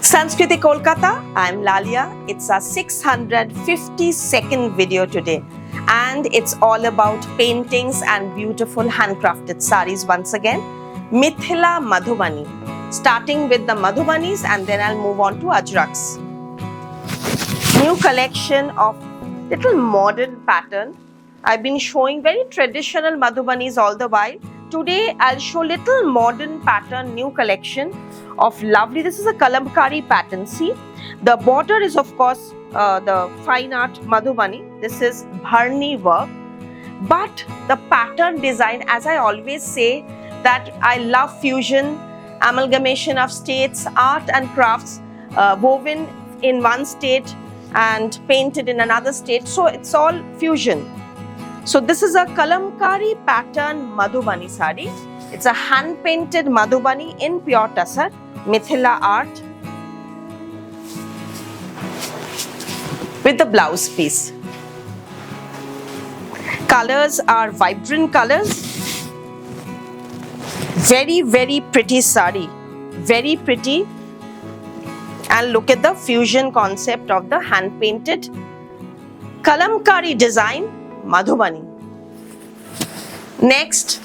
Sanskriti Kolkata, I'm Lalia. It's our 652nd video today, and it's all about paintings and beautiful handcrafted saris once again. Mithila Madhubani, starting with the Madhubanis and then I'll move on to Ajraks. New collection of little modern pattern. I've been showing very traditional Madhubanis all the while. Today I'll show little modern pattern, new collection of lovely. This is a kalamkari pattern. See, the border is of course the fine art Madhubani. This is Bharni work, but the pattern design, as I always say, that I love fusion, amalgamation of states, art and crafts woven in one state and painted in another state. So it's all fusion. So this is a kalamkari pattern Madhubani sari. It's a hand painted Madhubani in pure tussar, Mithila art, with the blouse piece. Colors are vibrant colors. Very, very pretty sari. Very pretty. And look at the fusion concept of the hand painted kalamkari design Madhubani. Next,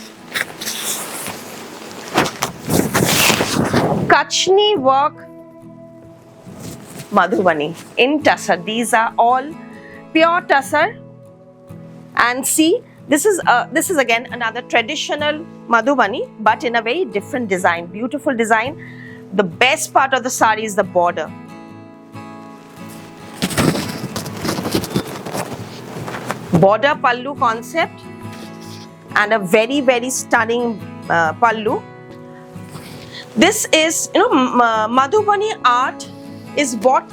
Kachni work Madhubani in tussar. These are all pure tussar. And see, this is again another traditional Madhubani, but in a very different design. Beautiful design. The best part of the sari is the border. Border pallu concept and a very, very stunning pallu. This is, Madhubani art is what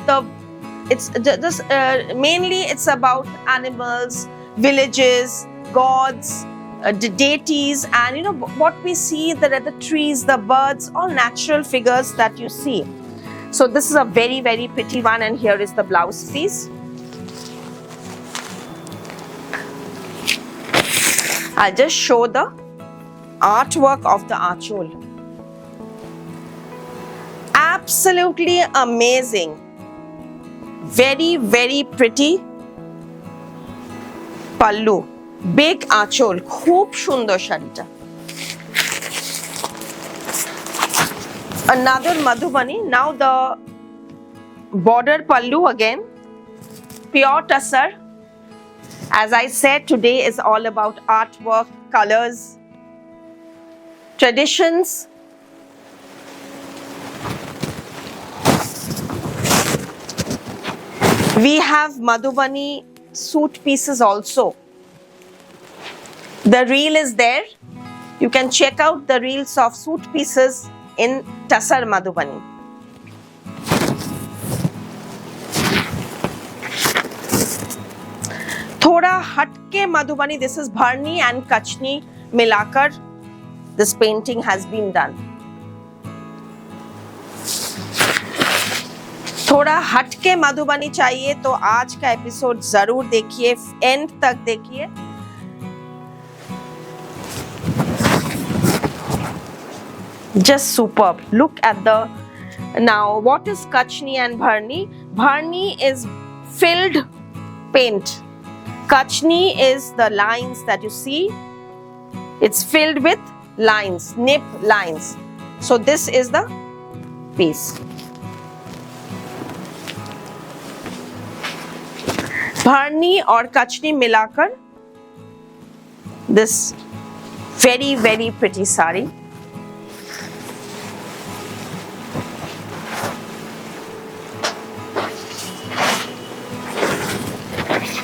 mainly it's about animals, villages, gods, deities, and what we see, the trees, the birds, all natural figures that you see. So this is a very, very pretty one, and here is the blouse piece. I'll just show the artwork of the achol. Absolutely amazing. Very, very pretty pallu. Big achol. Khub shundar sharita. Another Madhubani. Now the border pallu again. Pure tussar. As I said, today is all about artwork, colors, traditions. We have Madhubani suit pieces also. The reel is there. You can check out the reels of suit pieces in tussar Madhubani. Thoda hatke Madhubani. This is Bharni and Kachni milakar this painting has been done. थोड़ा हटके मधुबनी चाहिए तो आज का episode जरूर देखिए, and तक देखिए. Just superb. Look at the, now what is Kachni and Bharni? Bharni is filled paint. Kachni is the lines that you see. It's filled with lines, nip lines. So this is the piece. Bharni और Kachni मिलाकर this Very, very pretty sari.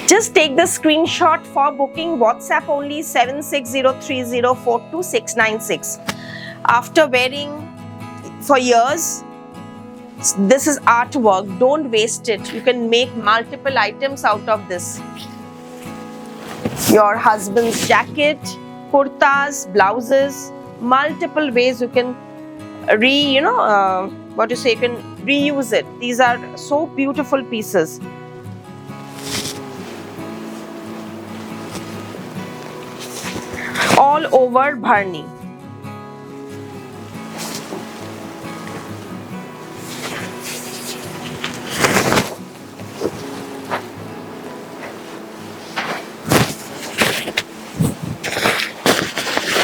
Just take the screenshot for booking. WhatsApp only 7603042696. After wearing for years, this is artwork. Don't waste it. You can make multiple items out of this. Your husband's jacket, kurtas, blouses, multiple ways you can you can reuse it. These are so beautiful pieces. All over Bharni.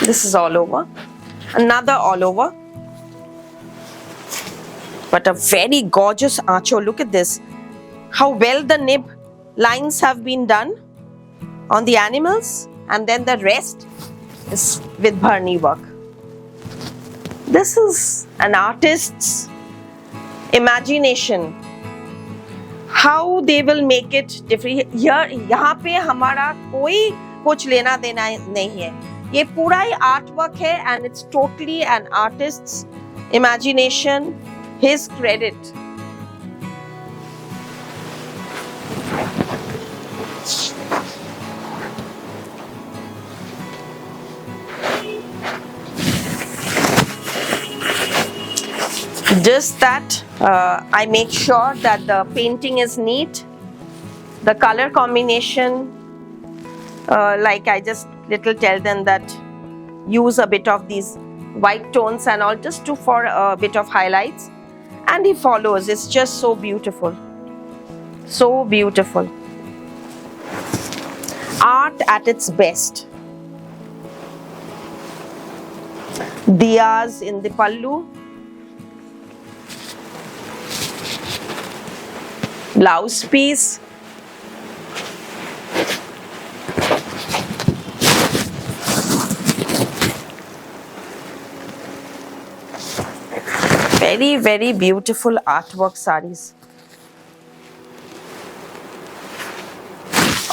This is all over. Another all over. But a very gorgeous ancho. Look at this. How well the nib lines have been done on the animals, and then the rest is with Bharni work. This is an artist's imagination. How they will make it different. यहाँ पे हमारा कोई कुछ लेना देना नहीं है. ये पूरा ही artwork है, and it's totally an artist's imagination, his credit. Just that I make sure that the painting is neat. The color combination, like I just little tell them that use a bit of these white tones and all, just for a bit of highlights. And he follows. It's just so beautiful. So beautiful. Art at its best. Diyas in the pallu. Blouse piece. Very, very beautiful artwork sarees.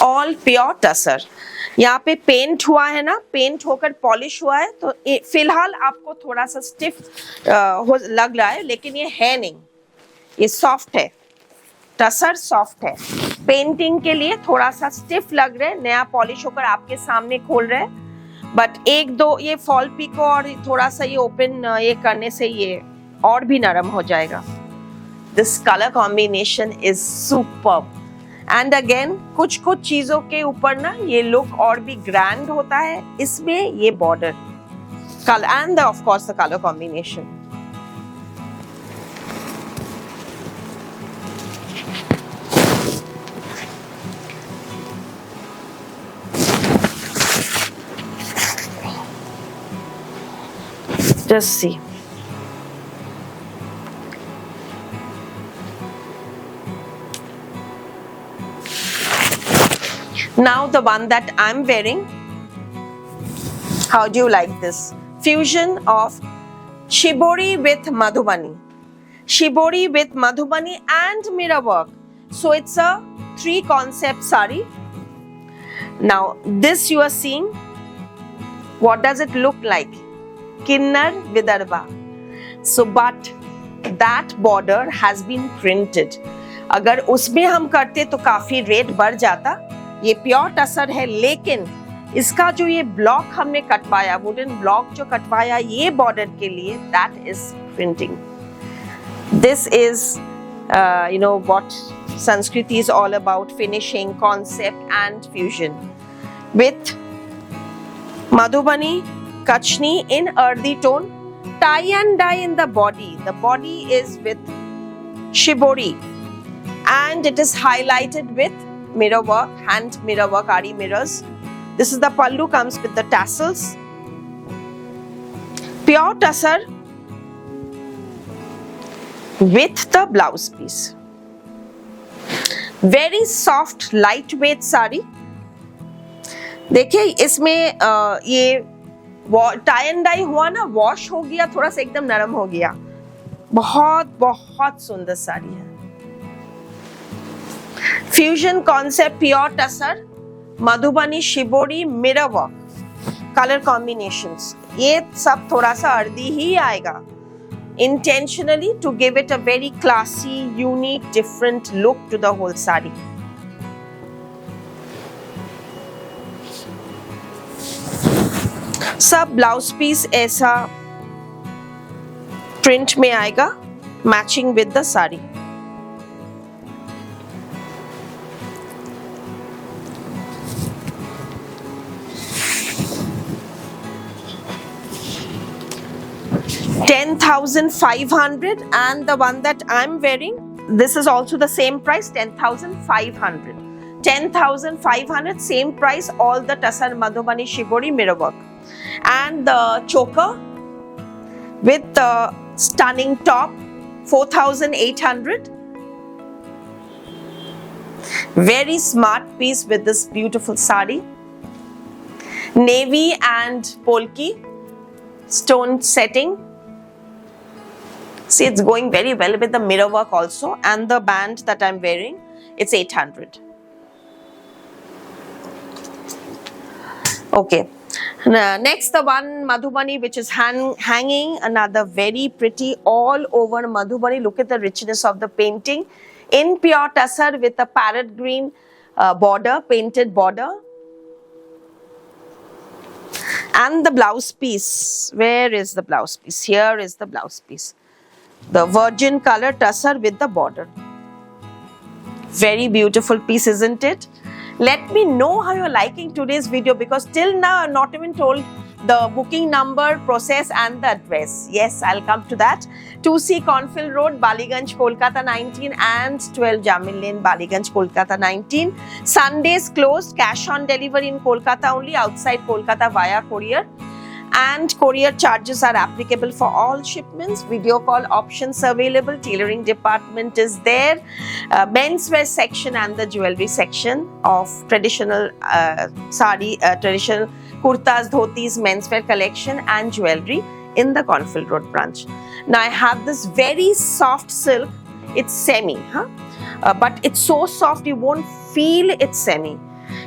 All pure tussar. यहाँ पे paint हुआ है ना, paint होकर polish हुआ है, तो फिलहाल आपको थोड़ा सा स्टिफ लग रहा है, लेकिन ये है नहीं, ये सॉफ्ट है. टसर सॉफ्ट है. पेंटिंग के लिए थोड़ा सा स्टिफ लग रहा है, नया पॉलिश होकर आपके सामने खोल रहे हैं, बट एक दो ये फॉल पिको और थोड़ा सा ये ओपन ये करने से ये और भी नरम हो जाएगा. This colour combination is superb. And again कुछ कुछ चीजों के ऊपर ना ये लुक और भी ग्रैंड होता है. इसमें ये border colour end of course the colour combination. Just see. Now the one that I'm wearing. How do you like this? Fusion of shibori with Madhubani. Shibori with Madhubani and mirror work. So it's a 3 concept sari. Now this you are seeing. What does it look like? Kinnar Vidarbha. So but that border has been printed. अगर उसमें हम करते तो काफी rate बढ़ जाता. ये pure tussar है, लेकिन इसका जो ये ब्लॉक हमने कटवाया, वुडन ब्लॉक जो कटवाया ये बॉर्डर के लिए, that is printing. This is what Sanskriti is all about, finishing, concept and fusion. With Madhubani, Kachni in earthy tone, tie and dye in the body. The body is with shibori and it is highlighted with mirror work, hand mirror work, Ari mirrors. This is the pallu, comes with the tassels. Pure tussar with the blouse piece. Very soft, lightweight sari. देखिए इसमें ये tie and die हुआ ना, wash हो गया, थोड़ा सा एकदम नरम हो गया। बहुत बहुत सुंदर साड़ी है। Fusion concept pure tussar, Madhubani shibori mirror work, colour combinations, ये सब थोड़ा सा अर्दी ही आएगा, intentionally to give it a very classy, unique, different look to the whole sari. सब ब्लाउज पीस ऐसा प्रिंट में आएगा, matching with the sari. $10,500, and the one that I'm wearing, this is also the same price, 10,500. 10,500, same price, all the Tassar Madhubani Shibori mirror work. And the choker with the stunning top, 4,800. Very smart piece with this beautiful sari. Navy and polki stone setting. See, it's going very well with the mirror work also, and the band that I'm wearing, it's 800. Okay. Next, the one Madhubani which is hanging, another very pretty all over Madhubani. Look at the richness of the painting in pure tussar with a parrot green border, painted border. And the blouse piece, where is the blouse piece? Here is the blouse piece. The virgin color tussar with the border. Very beautiful piece, isn't it? Let me know how you're liking today's video, because till now I've not even told the booking number, process and the address. Yes, I'll come to that. 2C Cornfield Road, Baliganj, Kolkata 19 and 12 Jamil Lane, Baliganj, Kolkata 19. Sundays closed, cash on delivery in Kolkata only, outside Kolkata via courier. And courier charges are applicable for all shipments. Video call options available. Tailoring department is there. Menswear section and the jewelry section of traditional sari, traditional kurtas, dhotis, menswear collection and jewelry in the Cornfield Road branch. Now I have this very soft silk. It's semi, but it's so soft you won't feel it's semi.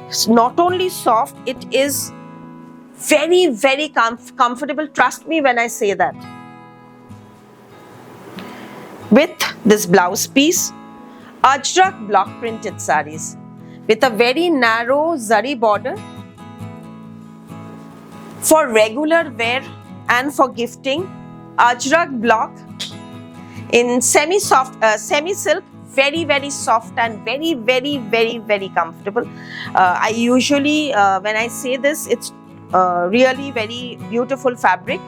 It's not only soft, it is very, very comfortable. Trust me when I say that. With this blouse piece, Ajrak block printed sarees with a very narrow zari border for regular wear and for gifting. Ajrak block in semi-soft, semi-silk, very, very soft and very, very, very, very comfortable. I usually, when I say this, it's really very beautiful fabric.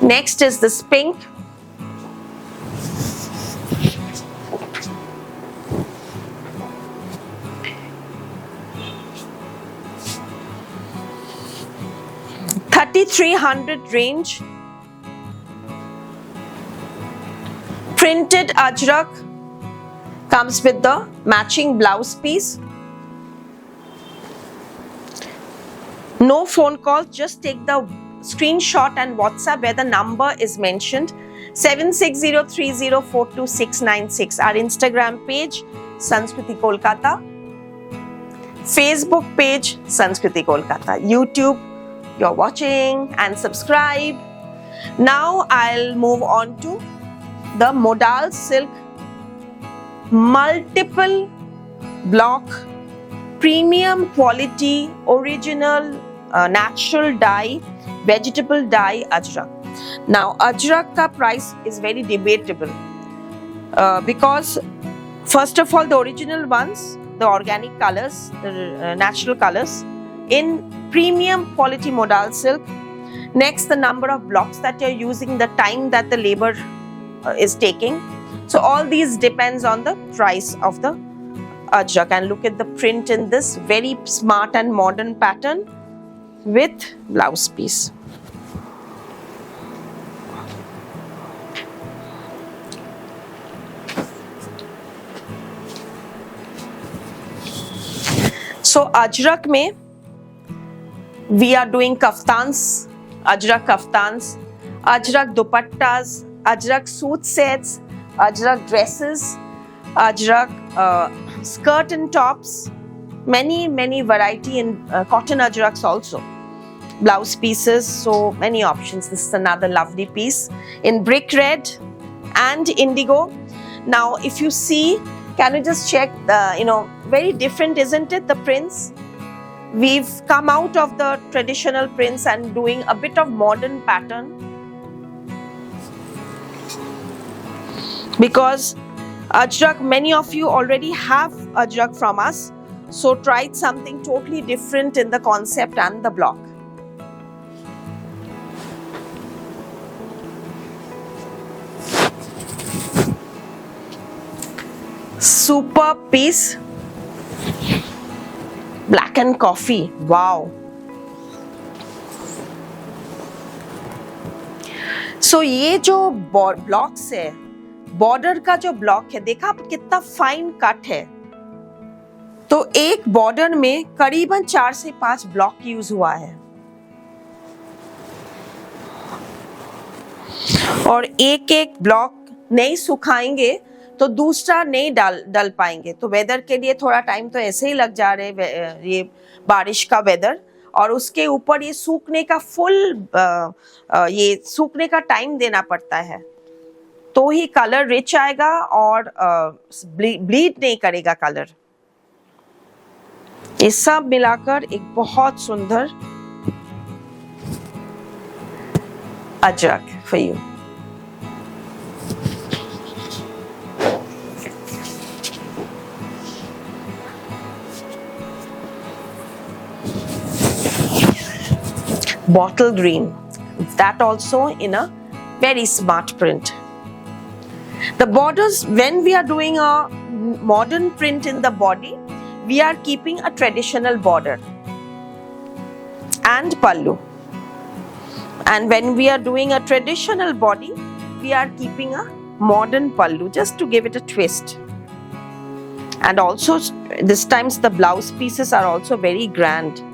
Next is this pink. $3,300 range. Printed Ajrak, comes with the matching blouse piece. No phone calls, just take the screenshot and WhatsApp where the number is mentioned, 7603042696. Our Instagram page, Sanskriti Kolkata. Facebook page, Sanskriti Kolkata. YouTube, you're watching, and subscribe. Now I'll move on to the modal silk multiple block premium quality original natural dye vegetable dye Ajrak. Now Ajrak ka price is very debatable because first of all the original ones, the organic colors, the natural colors in premium quality modal silk. Next, the number of blocks that you're using, the time that the labor is taking. So all these depends on the price of the Ajrak. And look at the print in this very smart and modern pattern with blouse piece. So Ajrak में We are doing kaftans, ajrak kaftans, ajrak dupattas, ajrak suit sets, ajrak dresses, ajrak skirt and tops, many variety in cotton ajraks also. Blouse pieces, so many options. This is another lovely piece in brick red and indigo. Now, if you see, can you just check the, very different, isn't it, the prints? We've come out of the traditional prints and doing a bit of modern pattern. Because ajrak, many of you already have ajrak from us. So tried something totally different in the concept and the block. Superb piece. Black and coffee. Wow. So ये जो blocks है, border का जो block है, देखा आप कितना fine cut है. तो एक बॉर्डर में करीबन 4 से 5 ब्लॉक यूज हुआ है. और एक एक ब्लॉक नहीं सुखाएंगे तो दूसरा नहीं डल पाएंगे. तो वेदर के लिए थोड़ा टाइम तो ऐसे ही लग जा रहे, ये बारिश का वेदर, और उसके ऊपर ये सूखने का ये सूखने का टाइम देना पड़ता है, तो ही कलर रिच आएगा और ब्लीड नहीं करेगा कलर. ये सब मिलाकर एक बहुत सुंदर Ajrak for you. Bottle green, that also in a very smart print. The borders, when we are doing a modern print in the body, we are keeping a traditional border and pallu. And when we are doing a traditional body, we are keeping a modern pallu just to give it a twist. And also this times the blouse pieces are also very grand.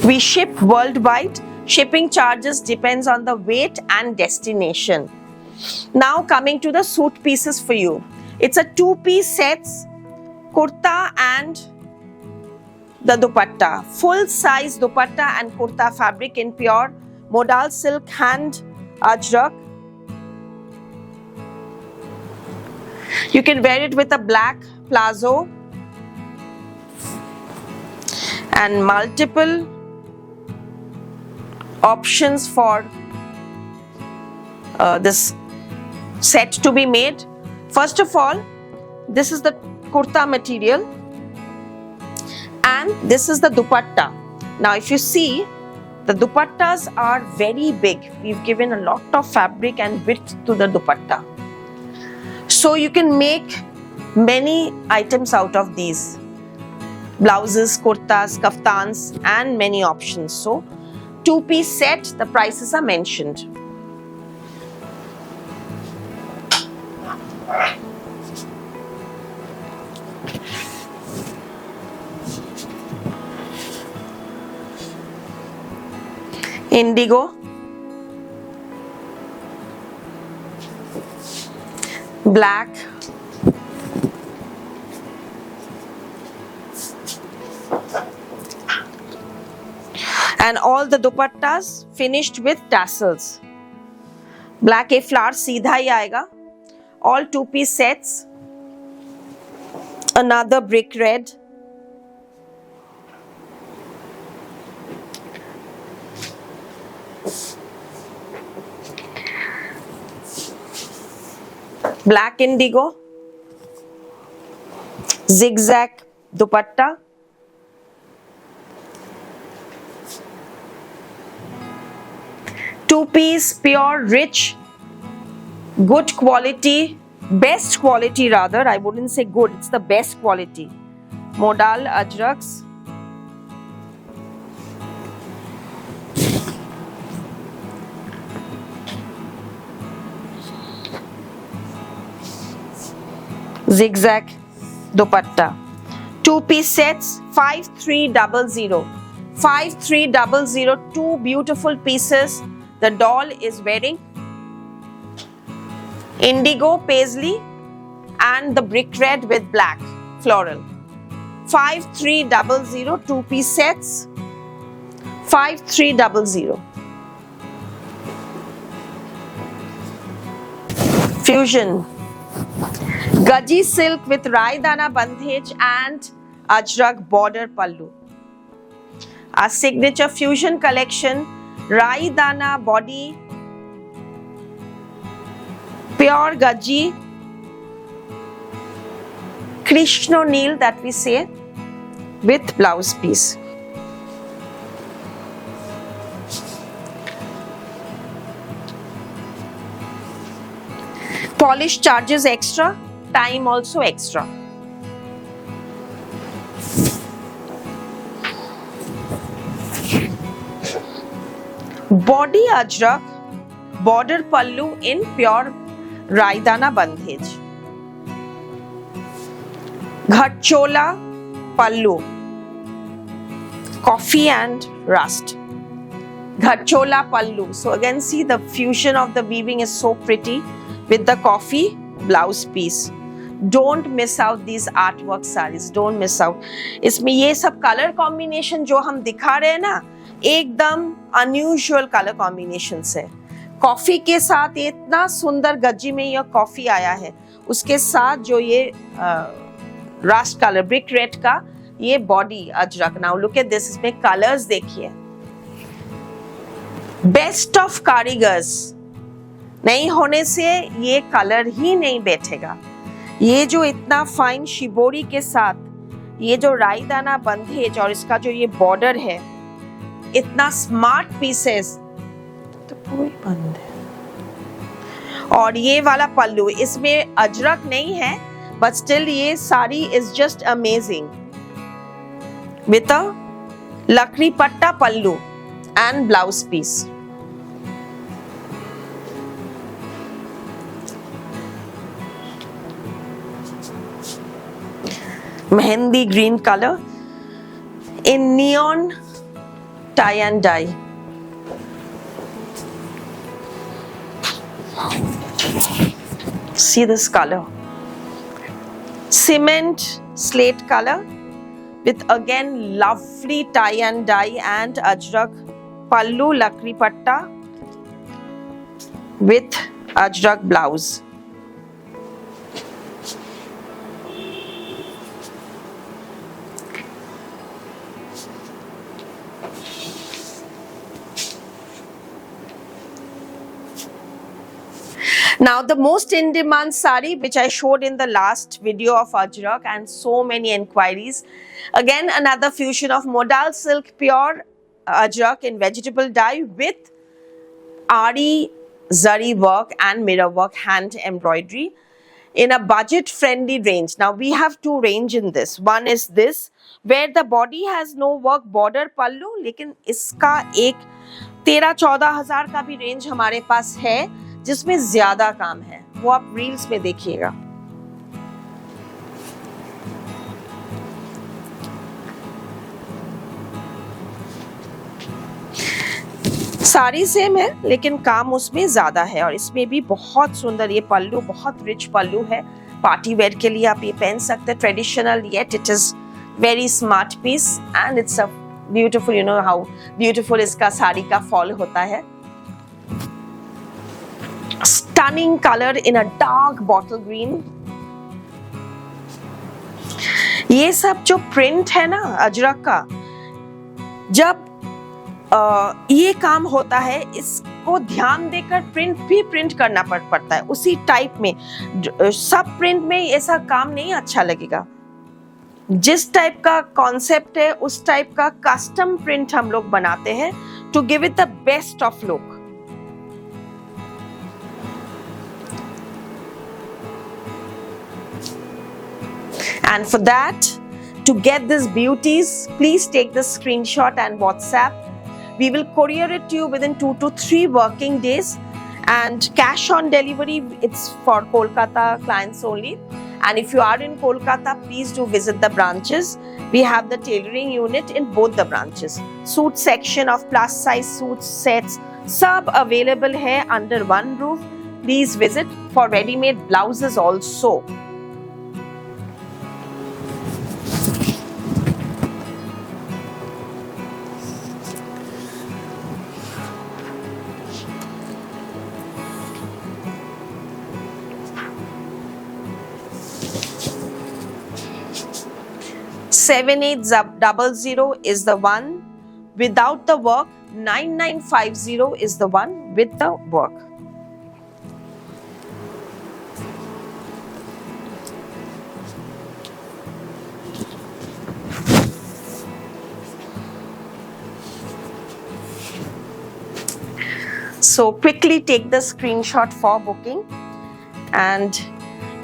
We ship worldwide. Shipping charges depends on the weight and destination. Now coming to the suit pieces for you. It's a 2-piece sets, kurta and the dupatta. Full size dupatta and kurta fabric in pure modal silk hand ajrak. You can wear it with a black palazzo and multiple options for this set to be made. First of all, this is the kurta material and this is the dupatta. Now if you see, the dupattas are very big. We've given a lot of fabric and width to the dupatta. So you can make many items out of these. Blouses, kurtas, kaftans and many options. So 2-piece set, the prices are mentioned. Indigo, black, and all the dupattas finished with tassels. Black a flower सीधा ही आएगा. All 2-piece sets. Another brick red. Black indigo. Zigzag dupatta. Two-piece, pure, rich, good quality, best quality rather, I wouldn't say good, it's the best quality. Modal ajraks. zigzag dupatta. 2-piece sets 5300. 5300, two beautiful pieces. The doll is wearing indigo paisley and the brick red with black floral. 5300, 2-piece sets. 5300. Fusion. Gaji silk with Raidana bandhej and Ajrak border pallu. Our signature fusion collection, Raidana body, pure Gaji, Krishna Neel that we say, with blouse piece. Polish charges extra, time also extra. Body Ajrak, border pallu in pure Raidana bandhej. Ghatchola pallu, coffee and rust. Ghatchola pallu. So again see the fusion of the weaving is so pretty with the coffee blouse piece. Don't miss out these artwork sarees. Don't miss out. इसमें ये सब color combination जो हम दिखा रहे हैं ना, एकदम unusual color combinations है. कॉफी के साथ ये इतना सुंदर गज्जी में यह कॉफी आया है, उसके साथ जो ये रस्ट कलर ब्रिक रेड का ये body Ajrak. Now look at this. इसमें कलर्स देखिए. बेस्ट ऑफ कारीगर्स नहीं होने से ये कलर ही नहीं बैठेगा. ये जो इतना फाइन शिबोरी के साथ ये जो राईदाना बंधेज और इसका जो ये बॉर्डर है, इतना स्मार्ट पीसेस तो पूरी बंद है. और ये वाला पल्लू, इसमें अजरक नहीं है बट स्टिल ये sari is just amazing with a lakdi patta pallu and blouse piece. Mehendi green color in neon tie and dye. See this color. Cement slate color with again lovely tie and dye and ajrak pallu lakri patta with ajrak blouse. Now the most in demand sari which I showed in the last video of Ajrak and so many inquiries. Again another fusion of modal silk pure Ajrak in vegetable dye with Ari zari work and mirror work hand embroidery in a budget friendly range. Now we have two range in this. One is this where the body has no work border pallu, लेकिन इसका एक 13-14 हजार का भी range हमारे पास है जिसमें ज्यादा काम है. वो आप रील्स में देखिएगा. सारी सेम है लेकिन काम उसमें ज्यादा है और इसमें भी बहुत सुंदर ये पल्लू, बहुत रिच पल्लू है. पार्टी वेयर के लिए आप ये पहन सकते हैं. Traditional yet it is very smart piece and it's a beautiful, you know how beautiful इसका साड़ी का फॉल होता है. Stunning color in a dark bottle green. ये सब जो प्रिंट है ना अजरक का, जब ये काम होता है इसको ध्यान देकर प्रिंट भी प्रिंट करना पड़ता है उसी टाइप में. सब प्रिंट में ऐसा काम नहीं अच्छा लगेगा. जिस टाइप का कॉन्सेप्ट है उस टाइप का कस्टम प्रिंट हम लोग बनाते हैं to give it the best of look. And for that, to get these beauties, please take the screenshot and WhatsApp. We will courier it to you within 2 to 3 working days. And cash on delivery, it's for Kolkata clients only. And if you are in Kolkata, please do visit the branches. We have the tailoring unit in both the branches. Suit section of plus size suit sets, sab available hai under one roof. Please visit for ready-made blouses also. Seven 7800 is the one without the work. 9950 is the one with the work. So quickly take the screenshot for booking. And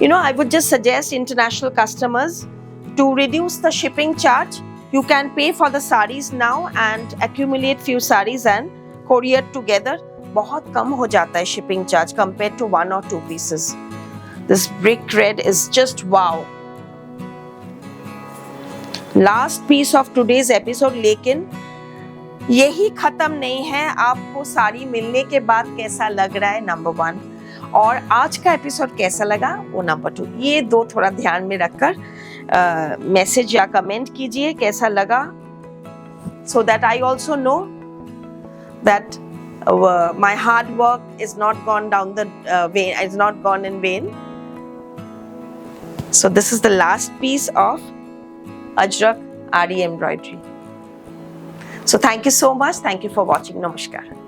I would just suggest international customers to reduce the shipping charge. You can pay for the sarees now and accumulate few sarees and courier together. बहुत कम हो जाता है shipping charge compared to 1 or 2 pieces. This brick red is just wow. Last piece of today's episode, लेकिन यही खत्म नहीं है. आपको साड़ी मिलने के बाद कैसा लग रहा है, नंबर 1, और आज का एपिसोड कैसा लगा वो नंबर 2. ये दो थोड़ा ध्यान में रखकर मैसेज या कमेंट कीजिए कैसा लगा, so that I also know that my hard work is not gone down the vein, is not gone in vain. So this is the last piece of Ajrak Ari embroidery. So thank you so much. Thank you for watching. Namaskar.